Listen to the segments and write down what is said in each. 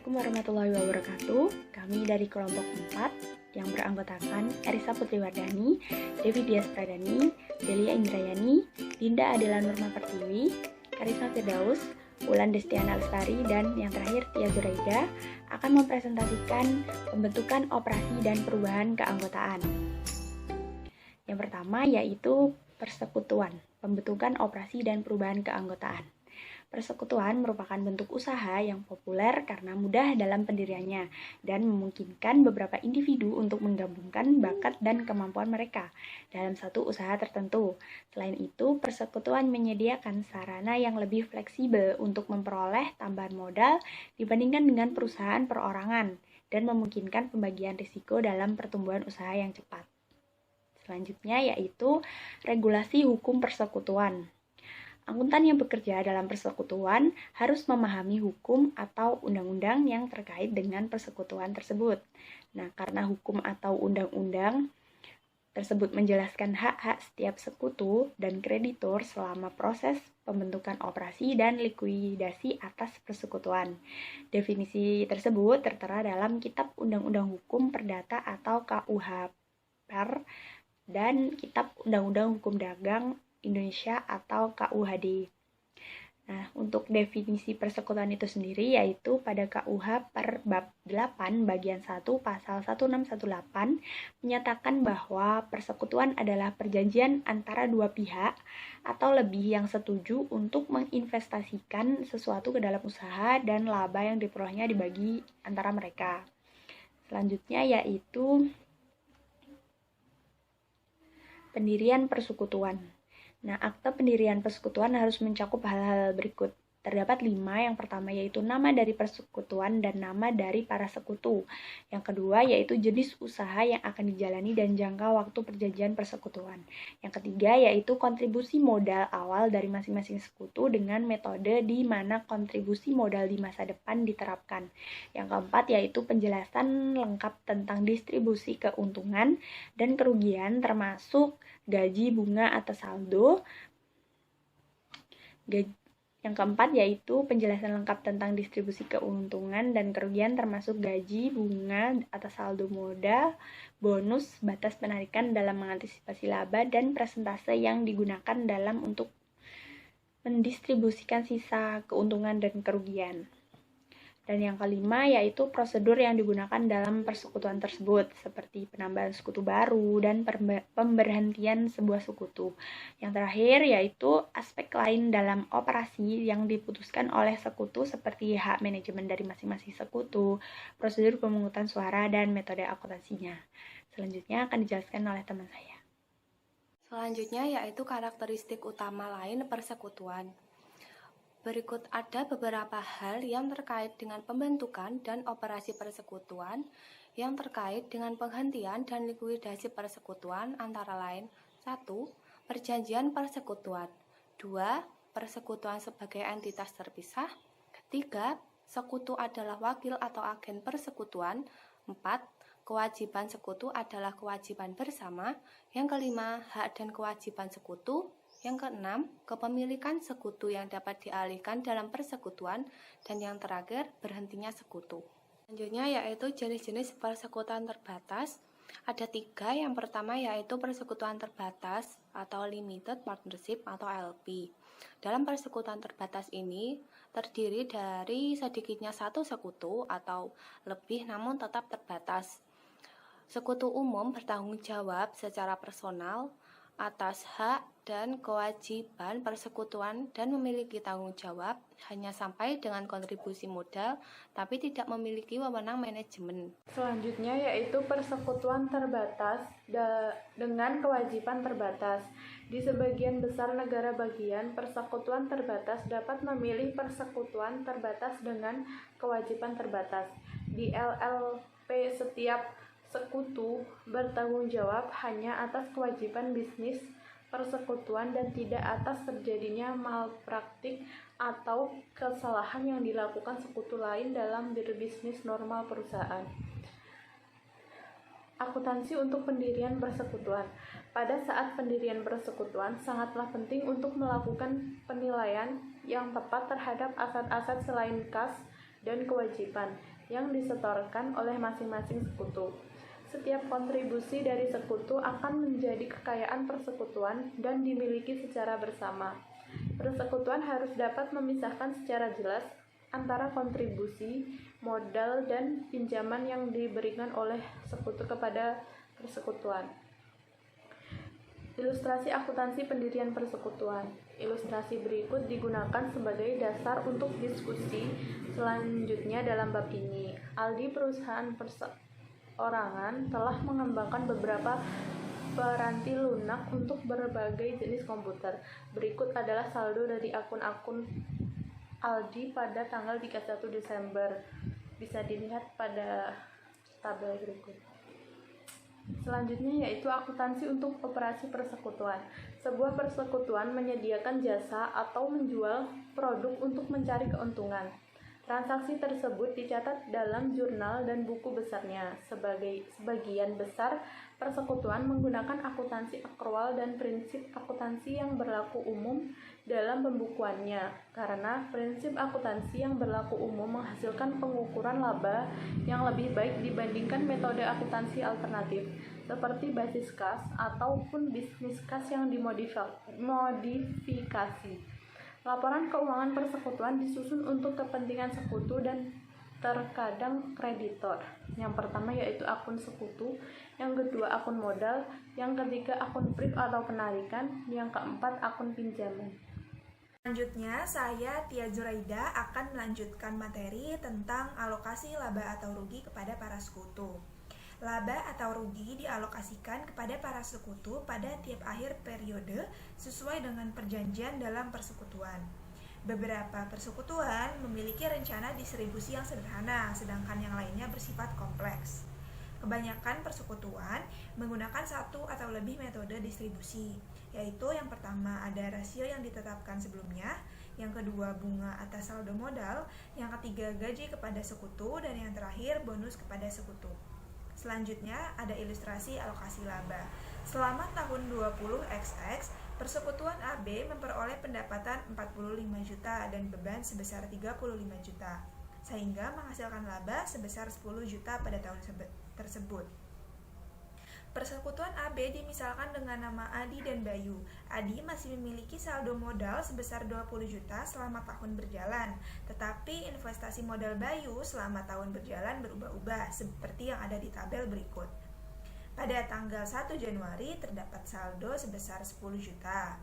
Assalamualaikum warahmatullahi wabarakatuh. Kami dari kelompok 4 yang beranggotakan Erisa Putriwardani, Devi Dias Pradani, Delia Indrayani, Dinda Adela Nurma Pertiwi, Karisma Firdaus, Wulan Destiana Lestari, dan yang terakhir Tia Zuraida akan mempresentasikan pembentukan operasi dan perubahan keanggotaan. Yang pertama yaitu persekutuan, pembentukan operasi dan perubahan keanggotaan. Persekutuan merupakan bentuk usaha yang populer karena mudah dalam pendiriannya dan memungkinkan beberapa individu untuk menggabungkan bakat dan kemampuan mereka dalam satu usaha tertentu. Selain itu, persekutuan menyediakan sarana yang lebih fleksibel untuk memperoleh tambahan modal dibandingkan dengan perusahaan perorangan dan memungkinkan pembagian risiko dalam pertumbuhan usaha yang cepat. Selanjutnya yaitu regulasi hukum persekutuan. Akuntan yang bekerja dalam persekutuan harus memahami hukum atau undang-undang yang terkait dengan persekutuan tersebut. Nah, karena hukum atau undang-undang tersebut menjelaskan hak-hak setiap sekutu dan kreditur selama proses pembentukan operasi dan likuidasi atas persekutuan. Definisi tersebut tertera dalam Kitab Undang-Undang Hukum Perdata atau KUH-PER dan Kitab Undang-Undang Hukum Dagang Indonesia atau KUHD. Nah, untuk definisi persekutuan itu sendiri yaitu pada KUH per bab 8 bagian 1 pasal 1618 menyatakan bahwa persekutuan adalah perjanjian antara dua pihak atau lebih yang setuju untuk menginvestasikan sesuatu ke dalam usaha dan laba yang diperolehnya dibagi antara mereka. Selanjutnya yaitu pendirian persekutuan. Nah, akte pendirian persekutuan harus mencakup hal-hal berikut. Terdapat 5, yang pertama yaitu nama dari persekutuan dan nama dari para sekutu. Yang kedua yaitu jenis usaha yang akan dijalani dan jangka waktu perjanjian persekutuan. Yang ketiga yaitu kontribusi modal awal dari masing-masing sekutu dengan metode di mana kontribusi modal di masa depan diterapkan. Yang keempat yaitu penjelasan lengkap tentang distribusi keuntungan dan kerugian termasuk gaji, bunga, atas saldo. Yang keempat yaitu penjelasan lengkap tentang distribusi keuntungan dan kerugian termasuk gaji, bunga, atas saldo modal, bonus, batas penarikan dalam mengantisipasi laba, dan persentase yang digunakan dalam untuk mendistribusikan sisa keuntungan dan kerugian. Dan yang kelima yaitu prosedur yang digunakan dalam persekutuan tersebut, seperti penambahan sekutu baru dan pemberhentian sebuah sekutu. Yang terakhir yaitu aspek lain dalam operasi yang diputuskan oleh sekutu, seperti hak manajemen dari masing-masing sekutu, prosedur pemungutan suara, dan metode akuntansinya. Selanjutnya akan dijelaskan oleh teman saya. Selanjutnya yaitu karakteristik utama lain persekutuan. Berikut ada beberapa hal yang terkait dengan pembentukan dan operasi persekutuan yang terkait dengan penghentian dan likuidasi persekutuan, antara lain 1. Perjanjian persekutuan. 2. Persekutuan sebagai entitas terpisah. 3. Sekutu adalah wakil atau agen persekutuan. 4. Kewajiban sekutu adalah kewajiban bersama. Yang kelima, hak dan kewajiban sekutu. Yang keenam, kepemilikan sekutu yang dapat dialihkan dalam persekutuan. Dan yang terakhir, berhentinya sekutu. Selanjutnya yaitu jenis-jenis persekutuan terbatas. Ada 3, yang pertama yaitu persekutuan terbatas atau limited partnership atau LP. Dalam persekutuan terbatas ini terdiri dari sedikitnya satu sekutu atau lebih namun tetap terbatas. Sekutu umum bertanggung jawab secara personal atas hak dan kewajiban persekutuan dan memiliki tanggung jawab hanya sampai dengan kontribusi modal, tapi tidak memiliki wewenang manajemen. Selanjutnya yaitu persekutuan terbatas dengan kewajiban terbatas. Di sebagian besar negara bagian, persekutuan terbatas dapat memilih persekutuan terbatas dengan kewajiban terbatas. Di LLP setiap sekutu bertanggung jawab hanya atas kewajiban bisnis persekutuan dan tidak atas terjadinya malpraktik atau kesalahan yang dilakukan sekutu lain dalam berbisnis normal perusahaan. Akuntansi untuk pendirian persekutuan. Pada saat pendirian persekutuan, sangatlah penting untuk melakukan penilaian yang tepat terhadap aset-aset selain kas dan kewajiban yang disetorkan oleh masing-masing sekutu. Setiap kontribusi dari sekutu akan menjadi kekayaan persekutuan dan dimiliki secara bersama. Persekutuan harus dapat memisahkan secara jelas antara kontribusi, modal, dan pinjaman yang diberikan oleh sekutu kepada persekutuan. Ilustrasi akuntansi pendirian persekutuan. Ilustrasi berikut digunakan sebagai dasar untuk diskusi selanjutnya dalam bab ini. Aldi, perusahaan perseorangan, telah mengembangkan beberapa peranti lunak untuk berbagai jenis komputer. Berikut adalah saldo dari akun-akun Aldi pada tanggal 31 Desember. Bisa dilihat pada tabel berikut. Selanjutnya yaitu akuntansi untuk operasi persekutuan. Sebuah persekutuan menyediakan jasa atau menjual produk untuk mencari keuntungan. Transaksi tersebut dicatat dalam jurnal dan buku besarnya. Sebagian besar persekutuan menggunakan akuntansi akrual dan prinsip akuntansi yang berlaku umum dalam pembukuannya, karena prinsip akuntansi yang berlaku umum menghasilkan pengukuran laba yang lebih baik dibandingkan metode akuntansi alternatif seperti basis kas ataupun bisnis kas yang dimodifikasi. Laporan keuangan persekutuan disusun untuk kepentingan sekutu dan terkadang kreditor. Yang pertama yaitu akun sekutu, yang kedua akun modal, yang ketiga akun prif atau penarikan, yang keempat akun pinjaman. Selanjutnya, saya Tia Zuraida akan melanjutkan materi tentang alokasi laba atau rugi kepada para sekutu. Laba atau rugi dialokasikan kepada para sekutu pada tiap akhir periode sesuai dengan perjanjian dalam persekutuan. Beberapa persekutuan memiliki rencana distribusi yang sederhana, sedangkan yang lainnya bersifat kompleks. Kebanyakan persekutuan menggunakan satu atau lebih metode distribusi, yaitu yang pertama ada rasio yang ditetapkan sebelumnya, yang kedua bunga atas saldo modal, yang ketiga gaji kepada sekutu, dan yang terakhir bonus kepada sekutu. Selanjutnya ada ilustrasi alokasi laba. Selama tahun 20XX, persekutuan AB memperoleh pendapatan 45 juta dan beban sebesar 35 juta, sehingga menghasilkan laba sebesar 10 juta pada tahun tersebut. Persekutuan AB dimisalkan dengan nama Adi dan Bayu. Adi masih memiliki saldo modal sebesar 20 juta selama tahun berjalan, tetapi investasi modal Bayu selama tahun berjalan berubah-ubah seperti yang ada di tabel berikut. Pada tanggal 1 Januari terdapat saldo sebesar 10 juta.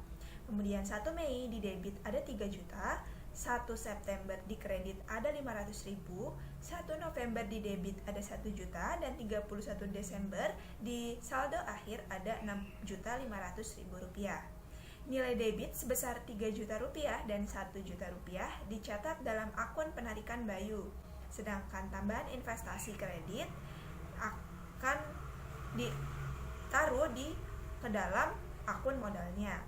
Kemudian 1 Mei di debit ada 3 juta, 1 September di kredit ada 500.000, 1 November di debit ada 1 juta, dan 31 Desember di saldo akhir ada 6.500.000 rupiah. Nilai debit sebesar 3 juta rupiah dan 1 juta rupiah dicatat dalam akun penarikan Bayu, sedangkan tambahan investasi kredit akan ditaruh ke dalam akun modalnya.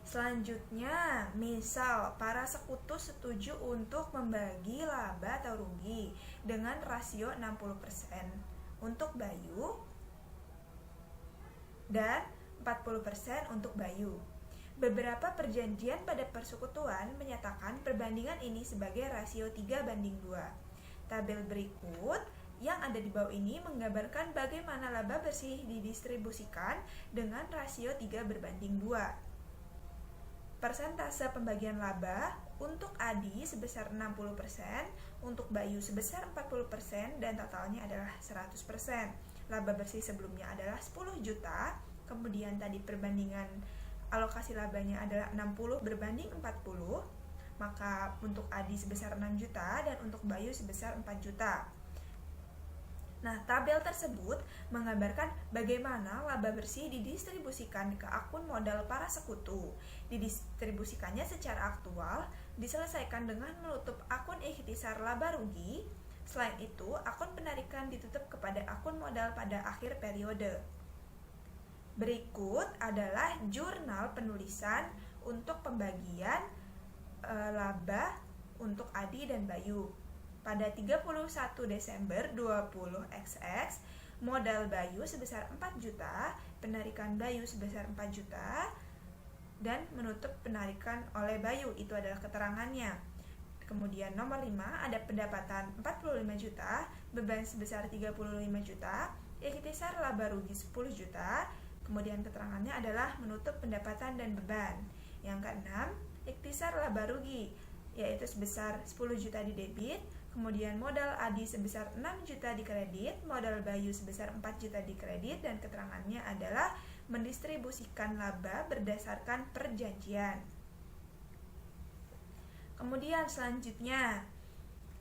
Selanjutnya, misal para sekutu setuju untuk membagi laba atau rugi dengan rasio 60% untuk Bayu dan 40% untuk Bayu. Beberapa perjanjian pada persekutuan menyatakan perbandingan ini sebagai rasio 3:2. Tabel berikut yang ada di bawah ini menggambarkan bagaimana laba bersih didistribusikan dengan rasio 3:2. Persentase pembagian laba untuk Adi sebesar 60%, untuk Bayu sebesar 40%, dan totalnya adalah 100%. Laba bersih sebelumnya adalah 10 juta, kemudian tadi perbandingan alokasi labanya adalah 60:40, maka untuk Adi sebesar 6 juta dan untuk Bayu sebesar 4 juta. Nah, tabel tersebut menggambarkan bagaimana laba bersih didistribusikan ke akun modal para sekutu. Didistribusikannya secara aktual, diselesaikan dengan menutup akun ikhtisar laba rugi. Selain itu, akun penarikan ditutup kepada akun modal pada akhir periode. Berikut adalah jurnal penulisan untuk pembagian laba untuk Adi dan Bayu. Pada 31 Desember 20XX, modal Bayu sebesar 4 juta, penarikan Bayu sebesar 4 juta, dan menutup penarikan oleh Bayu, itu adalah keterangannya. Kemudian nomor 5 ada pendapatan 45 juta, beban sebesar 35 juta, ikhtisar laba rugi 10 juta. Kemudian keterangannya adalah menutup pendapatan dan beban. Yang keenam, ikhtisar laba rugi, yaitu sebesar 10 juta di debit, kemudian modal Adi sebesar 6 juta di kredit, modal Bayu sebesar 4 juta di kredit, dan keterangannya adalah mendistribusikan laba berdasarkan perjanjian. Kemudian selanjutnya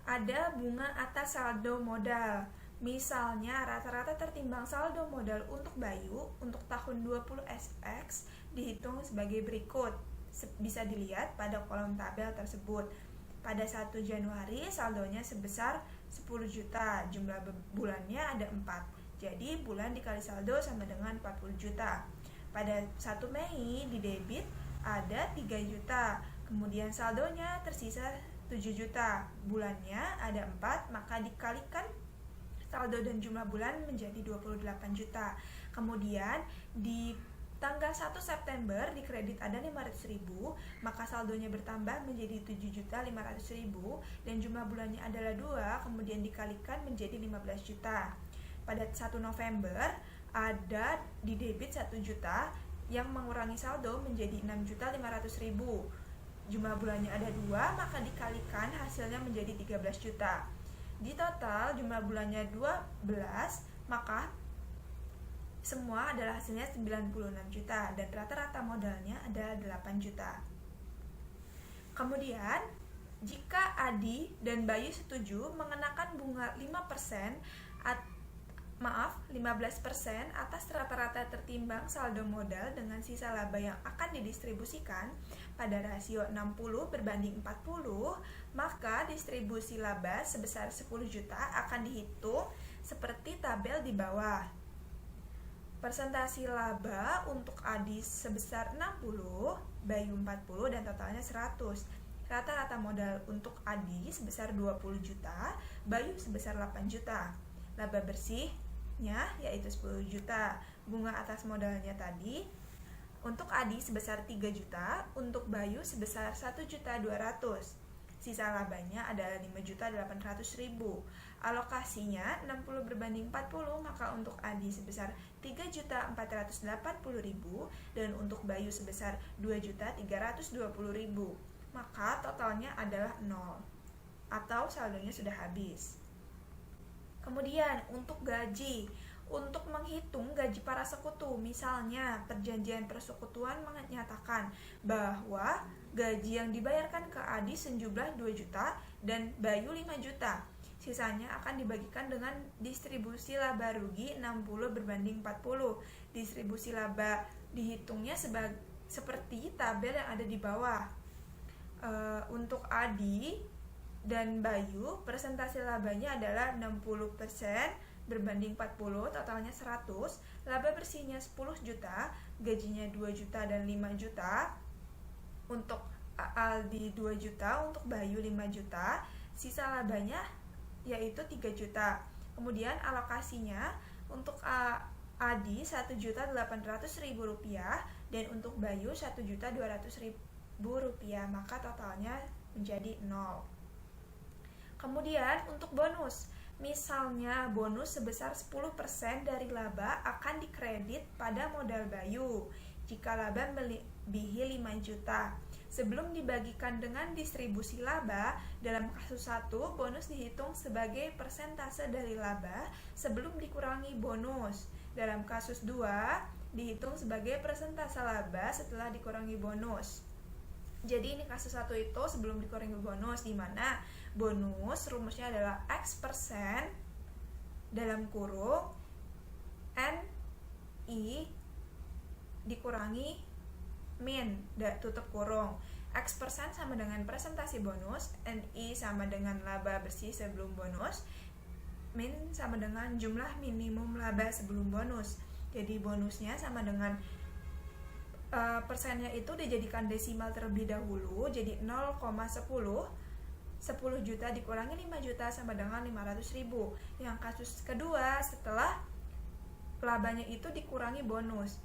ada bunga atas saldo modal. Misalnya rata-rata tertimbang saldo modal untuk Bayu untuk tahun 20 SX dihitung sebagai berikut. Bisa dilihat pada kolom tabel tersebut. Pada 1 Januari saldonya sebesar 10 juta, jumlah bulannya ada 4. Jadi bulan dikali saldo sama dengan 40 juta. Pada 1 Mei di debit ada 3 juta. Kemudian saldonya tersisa 7 juta. Bulannya ada 4, maka dikalikan saldo dan jumlah bulan menjadi 28 juta. Kemudian di tanggal 1 September di kredit ada 500.000, maka saldonya bertambah menjadi 7.500.000 dan jumlah bulannya adalah 2, kemudian dikalikan menjadi 15 juta. Pada 1 November ada di debit 1 juta yang mengurangi saldo menjadi 6.500.000. Jumlah bulannya ada 2, maka dikalikan hasilnya menjadi 13 juta. Di total jumlah bulannya 12, maka semua adalah hasilnya 96 juta dan rata-rata modalnya adalah 8 juta. Kemudian, jika Adi dan Bayu setuju mengenakan bunga 5% 15% atas rata-rata tertimbang saldo modal dengan sisa laba yang akan didistribusikan pada rasio 60/40, maka distribusi laba sebesar 10 juta akan dihitung seperti tabel di bawah. Persentase laba untuk Adi sebesar 60, Bayu 40, dan totalnya 100. Rata-rata modal untuk Adi sebesar 20 juta, Bayu sebesar 8 juta. Laba bersihnya yaitu 10 juta. Bunga atas modalnya tadi untuk Adi sebesar 3 juta, untuk Bayu sebesar 1.200.000. Sisa labanya adalah 5.800.000. Alokasinya 60/40, maka untuk Adi sebesar 3.480.000 dan untuk Bayu sebesar 2.320.000. Maka totalnya adalah 0 atau saldonya sudah habis. Kemudian untuk gaji, untuk menghitung gaji para sekutu, misalnya perjanjian persekutuan menyatakan bahwa gaji yang dibayarkan ke Adi sejumlah 2 juta dan Bayu 5 juta. Sisanya akan dibagikan dengan distribusi laba rugi 60/40. Distribusi laba dihitungnya seperti tabel yang ada di bawah. Untuk Adi dan Bayu, persentase labanya adalah 60% berbanding 40, totalnya 100. Laba bersihnya 10 juta, gajinya 2 juta dan 5 juta. Untuk Aldi 2 juta, untuk Bayu 5 juta. Sisa labanya yaitu 3 juta. Kemudian alokasinya untuk Adi 1.800.000 rupiah dan untuk Bayu 1.200.000 rupiah, maka totalnya menjadi 0. Kemudian untuk bonus, misalnya bonus sebesar 10% dari laba akan dikredit pada modal Bayu jika laba melebihi 5 juta. Sebelum dibagikan dengan distribusi laba, dalam kasus 1, bonus dihitung sebagai persentase dari laba sebelum dikurangi bonus. Dalam kasus 2, dihitung sebagai persentase laba setelah dikurangi bonus. Jadi ini kasus 1 itu sebelum dikurangi bonus, di mana bonus rumusnya adalah X% dalam kurung NI dikurangi min tutup kurung. X% sama dengan presentasi bonus, NI sama dengan laba bersih sebelum bonus, min sama dengan jumlah minimum laba sebelum bonus. Jadi bonusnya sama dengan persennya itu dijadikan desimal terlebih dahulu, jadi 0,10. 10 juta dikurangi 5 juta sama dengan 500.000. Yang kasus kedua, setelah labanya itu dikurangi bonus,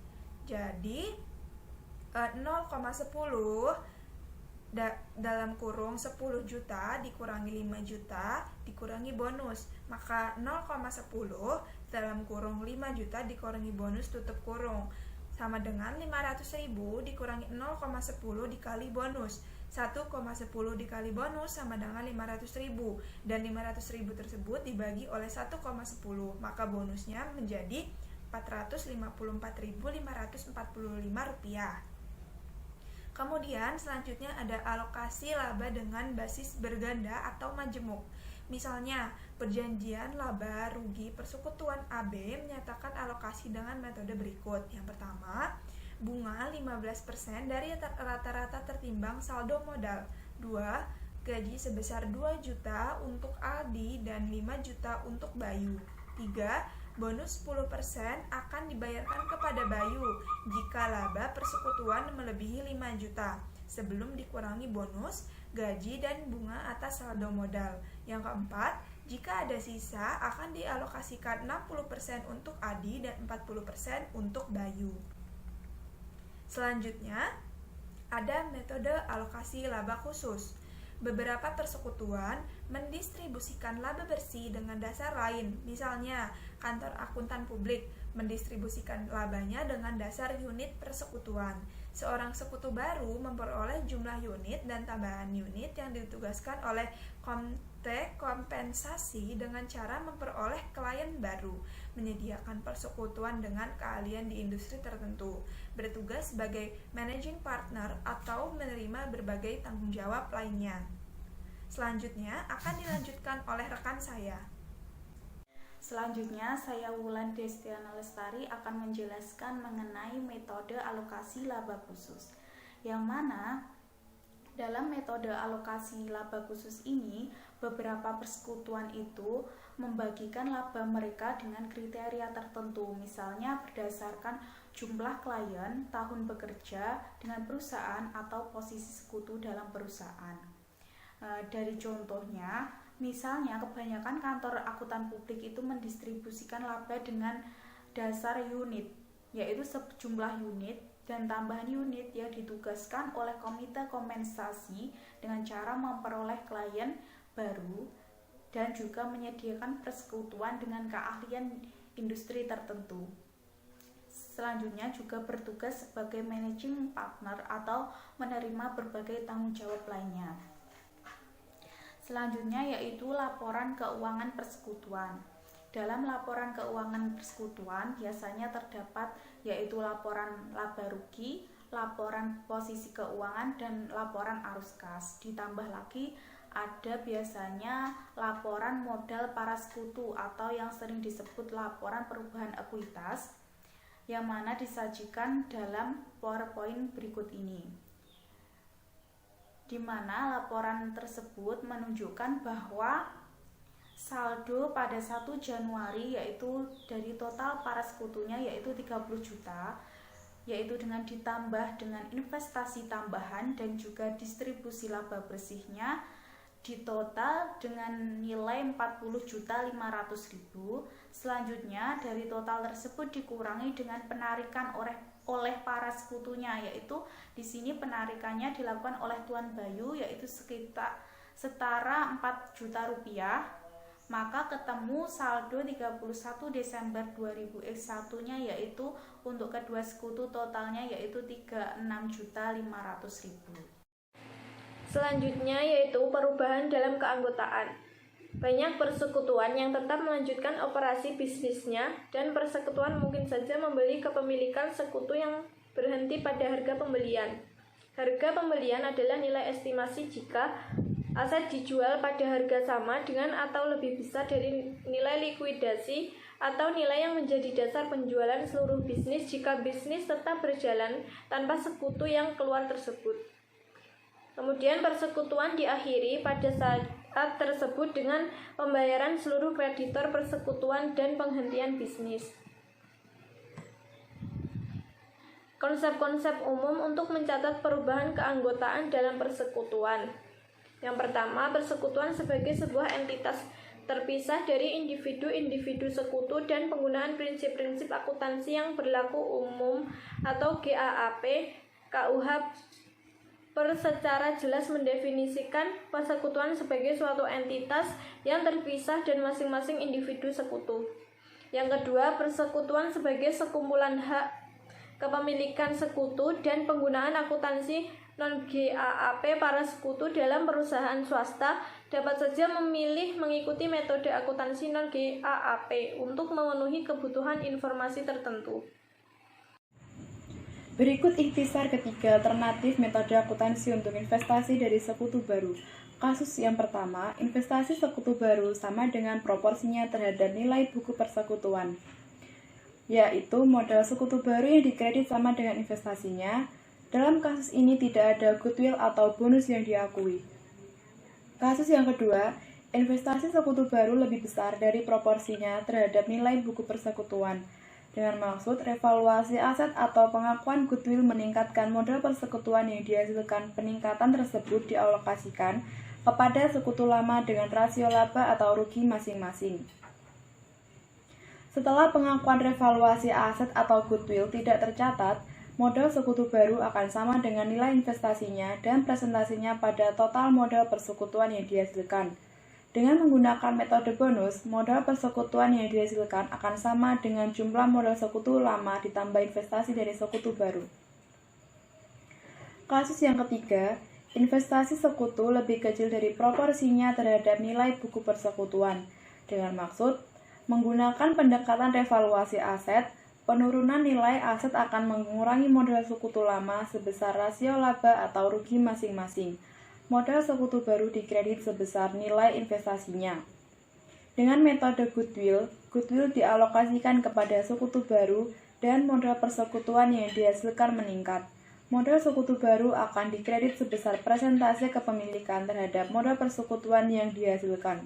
jadi 0,10 dalam kurung 10 juta dikurangi 5 juta dikurangi bonus, maka 0,10 dalam kurung 5 juta dikurangi bonus tutup kurung sama dengan 500.000 dikurangi 0,10 dikali bonus. 1,10 dikali bonus sama dengan 500.000 dan 500.000 tersebut dibagi oleh 1,10, maka bonusnya menjadi Rp454.545. Kemudian selanjutnya ada alokasi laba dengan basis berganda atau majemuk. Misalnya, perjanjian laba rugi persekutuan AB menyatakan alokasi dengan metode berikut. Yang pertama, bunga 15% dari rata-rata tertimbang saldo modal. 2. Gaji sebesar 2 juta untuk Aldi dan 5 juta untuk Bayu. 3. Bonus 10% akan dibayarkan kepada Bayu jika laba persekutuan melebihi 5 juta sebelum dikurangi bonus, gaji, dan bunga atas saldo modal. Yang keempat, jika ada sisa akan dialokasikan 60% untuk Adi dan 40% untuk Bayu. Selanjutnya, ada metode alokasi laba khusus. Beberapa persekutuan mendistribusikan laba bersih dengan dasar lain. Misalnya, kantor akuntan publik mendistribusikan labanya dengan dasar unit persekutuan. Seorang sekutu baru memperoleh jumlah unit dan tambahan unit yang ditugaskan oleh komite kompensasi dengan cara memperoleh klien baru, menyediakan persekutuan dengan keahlian di industri tertentu, bertugas sebagai managing partner atau menerima berbagai tanggung jawab lainnya. Selanjutnya akan dilanjutkan oleh rekan saya. Selanjutnya, saya Wulan Destiana Lestari akan menjelaskan mengenai metode alokasi laba khusus, yang mana dalam metode alokasi laba khusus ini, beberapa persekutuan itu membagikan laba mereka dengan kriteria tertentu, misalnya berdasarkan jumlah klien, tahun bekerja dengan perusahaan, atau posisi sekutu dalam perusahaan. Dari contohnya, misalnya kebanyakan kantor akuntan publik itu mendistribusikan laba dengan dasar unit, yaitu sejumlah unit dan tambahan unit yang ditugaskan oleh komite kompensasi dengan cara memperoleh klien baru dan juga menyediakan persekutuan dengan keahlian industri tertentu. Selanjutnya juga bertugas sebagai managing partner atau menerima berbagai tanggung jawab lainnya. Selanjutnya yaitu laporan keuangan persekutuan. Dalam laporan keuangan persekutuan biasanya terdapat yaitu laporan laba rugi, laporan posisi keuangan, dan laporan arus kas. Ditambah lagi ada biasanya laporan modal para sekutu atau yang sering disebut laporan perubahan ekuitas, yang mana disajikan dalam PowerPoint berikut ini, di mana laporan tersebut menunjukkan bahwa saldo pada 1 Januari yaitu dari total para sekutunya yaitu 30 juta, yaitu dengan ditambah dengan investasi tambahan dan juga distribusi laba bersihnya di total dengan nilai 40.500.000. Selanjutnya dari total tersebut dikurangi dengan penarikan oleh para sekutunya, yaitu di sini penarikannya dilakukan oleh Tuan Bayu yaitu setara 4 juta rupiah, maka ketemu saldo 31 Desember 2001-nya yaitu untuk kedua sekutu totalnya yaitu 36.500.000. Selanjutnya yaitu perubahan dalam keanggotaan. Banyak persekutuan yang tetap melanjutkan operasi bisnisnya dan persekutuan mungkin saja membeli kepemilikan sekutu yang berhenti pada harga pembelian. Harga pembelian adalah nilai estimasi jika aset dijual pada harga sama dengan atau lebih besar dari nilai likuidasi atau nilai yang menjadi dasar penjualan seluruh bisnis jika bisnis tetap berjalan tanpa sekutu yang keluar tersebut. Kemudian persekutuan diakhiri pada saat tersebut dengan pembayaran seluruh kreditor persekutuan dan penghentian bisnis. Konsep-konsep umum untuk mencatat perubahan keanggotaan dalam persekutuan. Yang pertama, persekutuan sebagai sebuah entitas terpisah dari individu-individu sekutu dan penggunaan prinsip-prinsip akuntansi yang berlaku umum atau GAAP, KUH secara jelas mendefinisikan persekutuan sebagai suatu entitas yang terpisah dan masing-masing individu sekutu. Yang kedua, persekutuan sebagai sekumpulan hak kepemilikan sekutu dan penggunaan akuntansi non-GAAP para sekutu dalam perusahaan swasta dapat saja memilih mengikuti metode akuntansi non-GAAP untuk memenuhi kebutuhan informasi tertentu. Berikut ikhtisar ketiga alternatif metode akuntansi untuk investasi dari sekutu baru. Kasus yang pertama, investasi sekutu baru sama dengan proporsinya terhadap nilai buku persekutuan, yaitu modal sekutu baru yang dikredit sama dengan investasinya. Dalam kasus ini tidak ada goodwill atau bonus yang diakui. Kasus yang kedua, investasi sekutu baru lebih besar dari proporsinya terhadap nilai buku persekutuan, dengan maksud revaluasi aset atau pengakuan goodwill meningkatkan modal persekutuan yang dihasilkan. Peningkatan tersebut dialokasikan kepada sekutu lama dengan rasio laba atau rugi masing-masing. Setelah pengakuan revaluasi aset atau goodwill tidak tercatat, modal sekutu baru akan sama dengan nilai investasinya dan presentasinya pada total modal persekutuan yang dihasilkan. Dengan menggunakan metode bonus, modal persekutuan yang dihasilkan akan sama dengan jumlah modal sekutu lama ditambah investasi dari sekutu baru. Kasus yang ketiga, investasi sekutu lebih kecil dari proporsinya terhadap nilai buku persekutuan. Dengan maksud, menggunakan pendekatan revaluasi aset, penurunan nilai aset akan mengurangi modal sekutu lama sebesar rasio laba atau rugi masing-masing. Modal sekutu baru dikredit sebesar nilai investasinya. Dengan metode goodwill dialokasikan kepada sekutu baru dan modal persekutuan yang dihasilkan meningkat. Modal sekutu baru akan dikredit sebesar persentase kepemilikan terhadap modal persekutuan yang dihasilkan.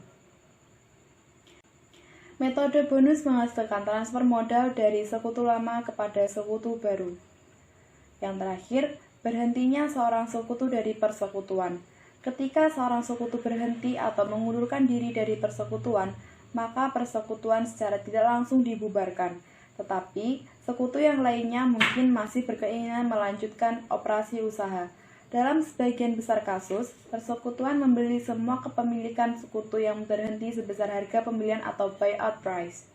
Metode bonus menghasilkan transfer modal dari sekutu lama kepada sekutu baru. Yang terakhir, berhentinya seorang sekutu dari persekutuan. Ketika seorang sekutu berhenti atau mengundurkan diri dari persekutuan, maka persekutuan secara tidak langsung dibubarkan. Tetapi, sekutu yang lainnya mungkin masih berkeinginan melanjutkan operasi usaha. Dalam sebagian besar kasus, persekutuan membeli semua kepemilikan sekutu yang berhenti sebesar harga pembelian atau buyout price.